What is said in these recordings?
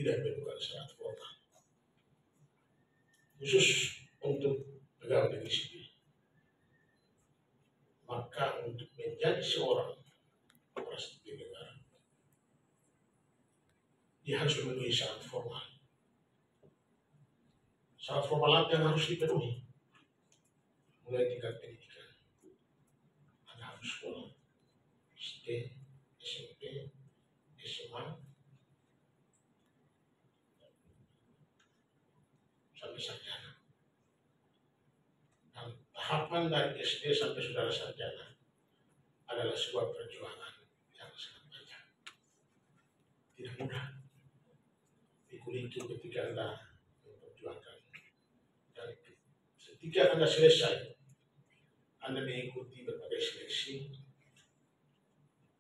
tidak dibutuhkan syarat formal. Khusus untuk pegawai negeri sipil, maka untuk menjadi seorang kepala sipil negara, dia harus memenuhi syarat formal. Syarat formal apa yang harus dipenuhi? Mulai tingkat pendidikan, Anda harus sekolah SD, SMP, SMA, sampai sarjana. Dan tahapan dari SD sampai saudara sarjana adalah sebuah perjuangan yang sangat panjang. Tidak mudah. Pikul itu ketika Anda memperjuangkan. Dan ketika Anda selesai, Anda mengikuti berbagai seleksi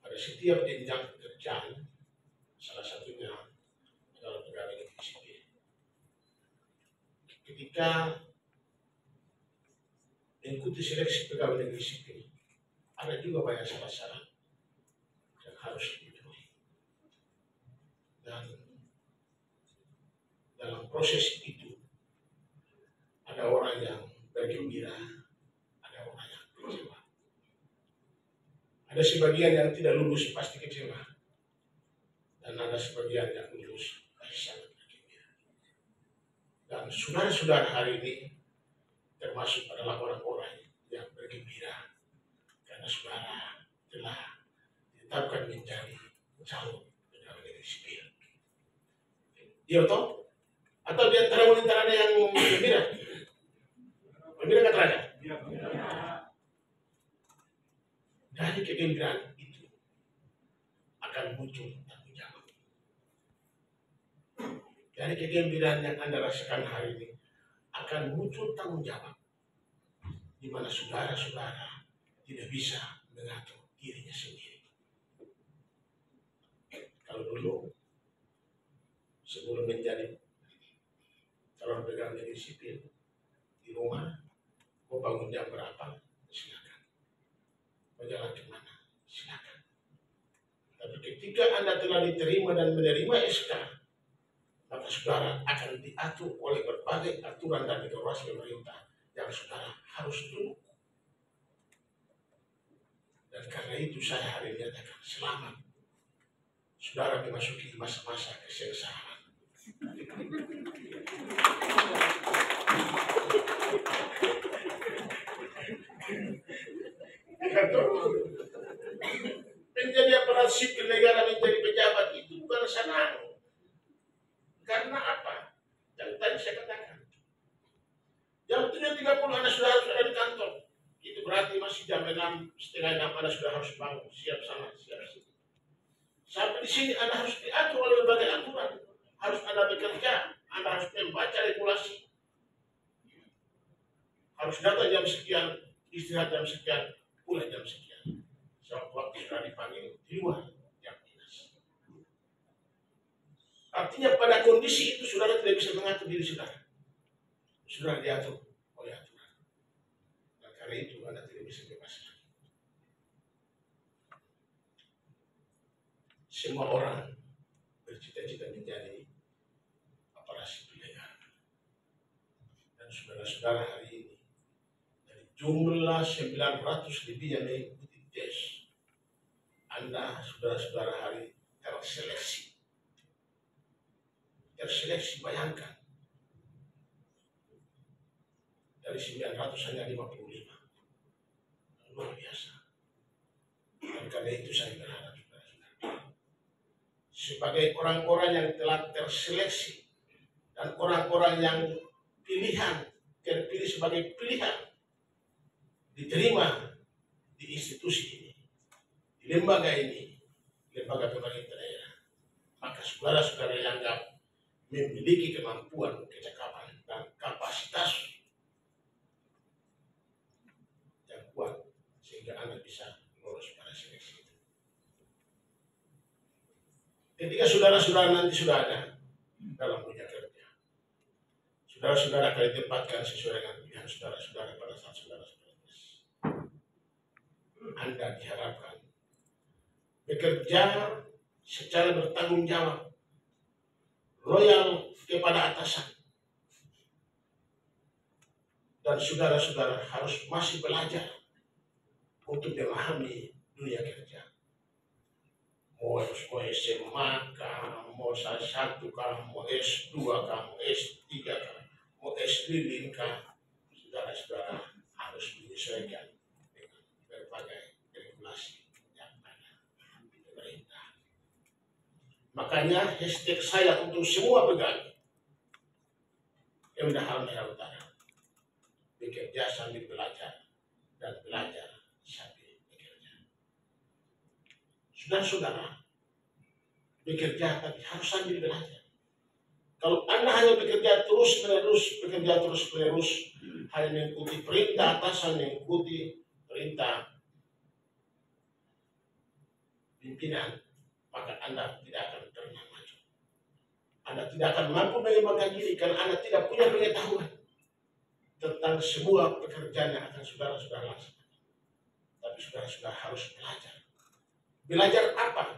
pada setiap jenjang pekerjaan, salah satunya adalah pegawai negeri sipil. Ketika mengikuti seleksi pegawai negeri sipil, ada juga banyak syarat-syarat yang harus dipenuhi. Dan dalam proses itu, ada orang yang bergembira, ada orang yang kecewa. Ada sebagian yang tidak lulus pasti kecewa, dan ada sebagian yang lulus pasti sangat bergembira. Dan saudara-saudara hari ini termasuk adalah orang-orang yang bergembira karena saudara telah ditetapkan menjadi calon pegawai negeri sipil. Iya toh? Atau di antara wanita ada yang gembira? Gembira kata ada? Dari kegembiraan itu akan muncul tanggung jawab. Dari kegembiraan yang Anda rasakan hari ini akan muncul tanggung jawab, di mana saudara-saudara tidak bisa mengatur dirinya sendiri. Kalau dulu sebelum menjadi calon pegawai negeri sipil di rumah, mau bangun jam berapa? Silakan. Mau jalan kemana? Silakan. Tapi ketika Anda telah diterima dan menerima SK, maka saudara akan diatur oleh berbagai aturan dan regulasi pemerintah yang saudara harus tunduk. Dan karena itu saya hari ini katakan selamat. Saudara memasuki masa-masa kesengsaraan. Menjadi aparat sipil negara, menjadi pejabat itu bukan senang. Karena apa? Yang tadi saya katakan. Jam 7.30 Anda sudah harus ada di kantor. Itu berarti masih jam 6:30 Anda sudah harus bangun, siap sana, siap sini. Sampai di sini Anda harus diatur oleh berbagai aturan. Harus Anda bekerja, Anda harus membaca regulasi. Harus datang jam sekian, istirahat jam sekian, pulang jam sekian. Sebab waktu sudah dipanggil di luar jam dinas. Artinya pada kondisi itu saudara tidak bisa mengatur diri saudara. Saudara diatur oleh aturan. Dan karena itu Anda tidak bisa bebas lagi. Semua orang bercita-cita menjadi aparat sipil negara. Dan saudara-saudara hari ini dari jumlah 900 lebih yang mengikuti tes, Anda saudara-saudara hari terseleksi. Terseleksi, bayangkan. Dari 900 hanya 55. Luar biasa. Dan karena itu saya berharap sebagai orang-orang yang telah terseleksi dan orang-orang yang terpilih sebagai pilihan, diterima di institusi ini, di lembaga ini, lembaga pemerintah daerah, maka saudara-saudara yang memiliki kemampuan, kecakapan, dan kapasitas yang kuat sehingga Anda bisa lolos pada seleksi itu. Ketika saudara-saudara nanti sudah ada dalam dunia kerja, saudara-saudara akan ditempatkan sesuai dengan pilihan saudara-saudara pada saat saudara-saudara tes. Anda diharapkan bekerja secara bertanggung jawab, loyal kepada atasan, dan saudara-saudara harus masih belajar untuk memahami dunia kerja. Mau SMA kah, mau S1 kah, mau S2 kah, mau S3 kah, mau S-Lilin kah, saudara-saudara harus menyesuaikan dengan berbagai regulasi yang ada di pemerintah. Makanya hashtag saya untuk semua pegawai Pemda Halmahera Utara, bekerja sambil belajar dan belajar sambil bekerja. Saudara-saudara, bekerja tapi harus sambil belajar. Kalau Anda hanya bekerja terus-menerus, hanya mengikuti perintah atasan, mengikuti perintah pimpinan, maka Anda tidak akan pernah maju. Anda tidak akan mampu mengembangkan diri karena Anda tidak punya pengetahuan tentang sebuah pekerjaan yang akan saudara-saudara laksanakan. Tapi saudara-saudara harus belajar. Belajar apa?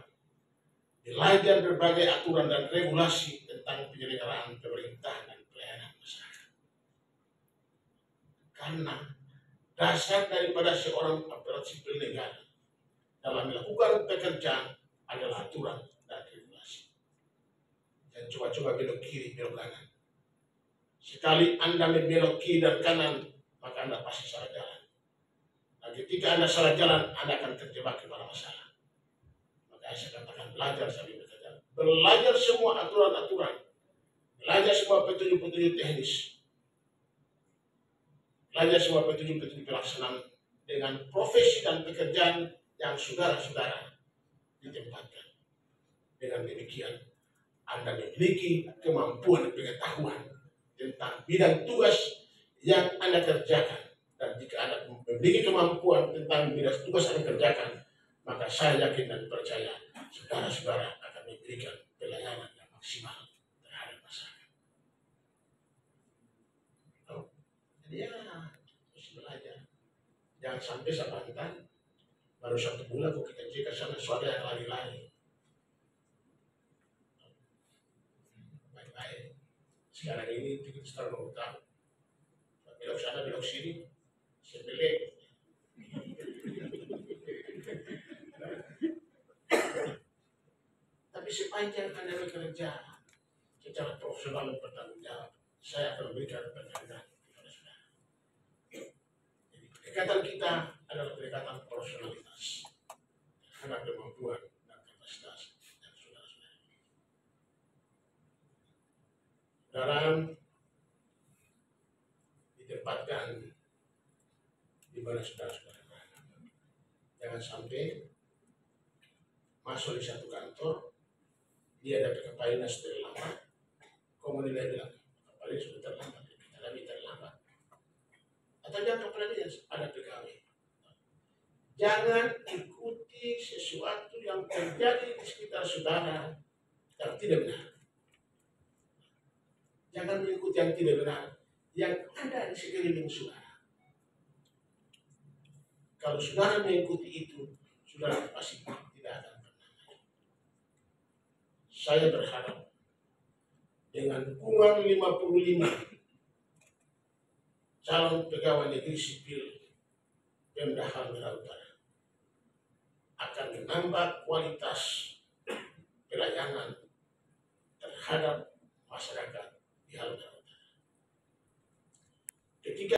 Belajar berbagai aturan dan regulasi tentang penyelenggaraan pemerintahan dan pelayanan masyarakat. Karena dasar daripada seorang aparat sipil negara dalam melakukan pekerjaan adalah aturan dan regulasi. Dan coba-coba belok kiri, belok kanan. Sekali Anda membelok kiri dan kanan, maka Anda pasti salah jalan. Dan ketika Anda salah jalan, Anda akan terjebak kepada masalah. Maka saya katakan belajar sambil bekerja. Belajar semua aturan-aturan. Belajar semua petunjuk-petunjuk teknis. Belajar semua petunjuk-petunjuk pelaksanaan dengan profesi dan pekerjaan yang saudara-saudara ditempatkan. Dengan demikian, Anda memiliki kemampuan dan pengetahuan tentang bidang tugas yang Anda kerjakan. Dan jika Anda memiliki kemampuan tentang bidang tugas yang Anda kerjakan, maka saya yakin dan percaya saudara-saudara akan memberikan pelayanan yang maksimal terhadap masyarakat. Jadi ya, harus belajar. Jangan sampai sepantan baru 1 bulan kok kita cek ke sana suara yang lari-lari. Baik-baik. Sekarang ini kita sekarang mau tahu. Belok sana, belok sini, sebelek. Tapi sepanjang Anda bekerja secara profesional dan bertanggung jawab, saya akan memberikan penghargaan kepada saudara. Jadi pendekatan kita adalah pendekatan profesionalitas karena kemampuan dan kapasitas dan saudara-saudara. Saudara ditempatkan di mana saudara-saudara berada. Jangan sampai masuk di satu kantor, dia ada PKP terlambat, kemudian dia bilang, PKP sudah terlambat, kita lagi terlambat. Atau jangan PKP ada pegawai. Jangan ikuti sesuatu yang terjadi di sekitar saudara yang tidak benar. Jangan mengikuti yang tidak benar, yang ada di sekeliling saudara. Kalau saudara mengikuti itu, saudara pasti tidak akan pernah. Saya berharap dengan dukungan 55 calon pegawai negeri sipil Pemda Halmahera Utara akan menambah kualitas pelayanan terhadap